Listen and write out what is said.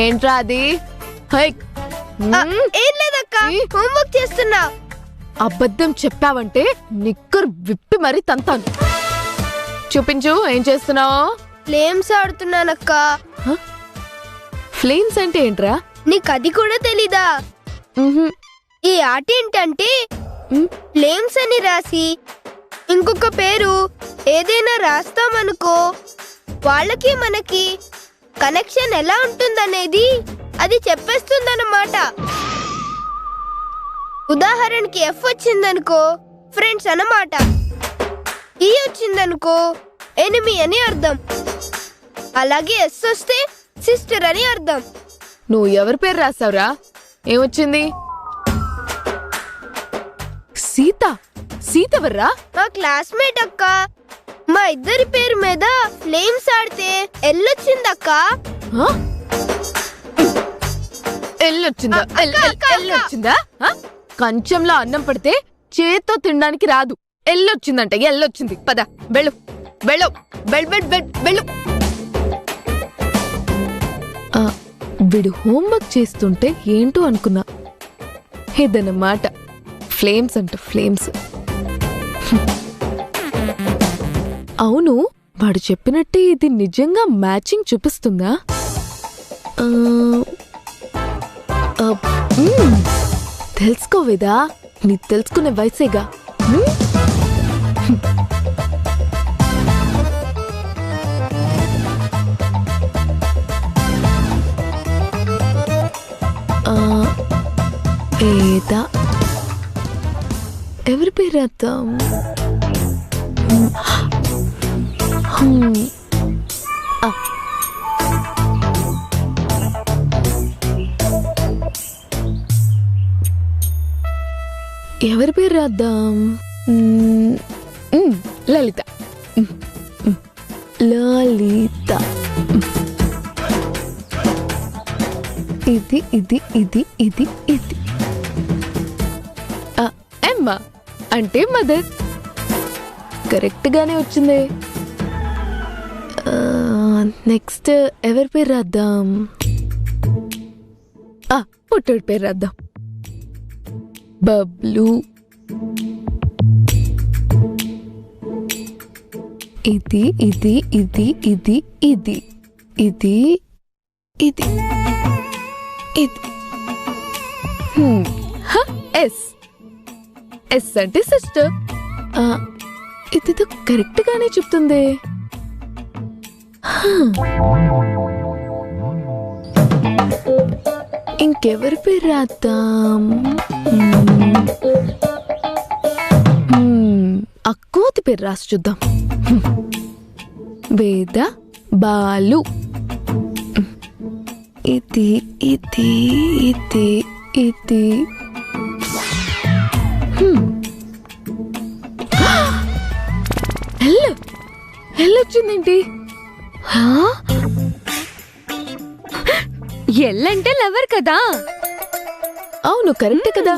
ఏంట్రా అది? ఏం లేదక్క, హోంవర్క్ చేస్తున్నా. అబద్ధం చెప్పావంటే నిక్కర్ విప్పి మరీ తంతాను. చూపించు, ఏం చేస్తున్నావు? ఫ్లేమ్స్ ఆడుతున్నానక్క. ఫ్లేమ్స్ అంటే ఏంట్రా? నీకు అది కూడా తెలీదా? ఈ ఆట ఏంటంటే ఫ్లేమ్స్ అని రాసి ఇంకొక పేరు ఏదైనా రాస్తామనుకో, వాళ్ళకి మనకి కనెక్షన్ ఎలా ఉంటుందనేది అది చెప్పేస్తుందన్నమాట. ఉదాహరణకి ఎఫ్ వచ్చిందనుకో ఫ్రెండ్స్ అన్నమాట, ఈ వచ్చిందనుకో ఎనిమి అని అర్థం, అలాగే ఎస్ వస్తే సిస్టర్ అని అర్థం. నువ్వు ఎవరి పేరు రాసావురా? ఏమొచ్చింది? సీత. సీత ఎవర్రా? మా క్లాస్మేట్ అక్క. మా ఇద్దరి పేరు మీద ఫ్లేమ్స్ ఆడితే ఎల్లొచ్చిందక్క. ఎల్లొచ్చిందా? ఎల్లొచ్చిందా? కంచంలో అన్నం పడితే చేత్తో తినడానికి రాదు. ఎల్లొచ్చిందంట, ఎల్లొచ్చింది. పద వెళ్ళు వెళ్ళు వెళ్ళు. వీడు హోంవర్క్ చేస్తుంటే ఏంటో అనుకున్నా, ఇదన్నమాట ఫ్లేమ్స్ అంట, ఫ్లేమ్స్. అవును, వాడు చెప్పినట్టే ఇది నిజంగా మ్యాచింగ్ చూపిస్తుందా? తెలుసుకోవేదా? నీ తెలుసుకునే వయసేగా. ఏదా ఎవరి పేరు రాద్దాం? ఎవరి పేరు రాద్దాం? లలిత. లలిత. ఇది ఇది ఇది ఇది ఇది. ఎమ్మ అంటే మదర్. కరెక్ట్ గానే వచ్చింది. నెక్స్ట్ ఎవరి పేరు రాద్దాం? పుట్టోడి పేరు రాద్దాం. బబ్లు. ఇది ఇది ఇది ఇది ఇది ఇది ఇది ఇది. ఎస్. ఎస్ అంటే సిస్టర్. ఇది కరెక్ట్ గానే చెప్తుంది. ఇంకెవరి పేరు రాద్దాం? అక్కోతి పేరు రాసి చూద్దాం. వేద. బాలు. ఇది ఇది ఇది ఇది. ఎల్లొచ్చిందేంటి? ఎల్లంటే లవర్ కదా. అవును, కరెక్టే కదా.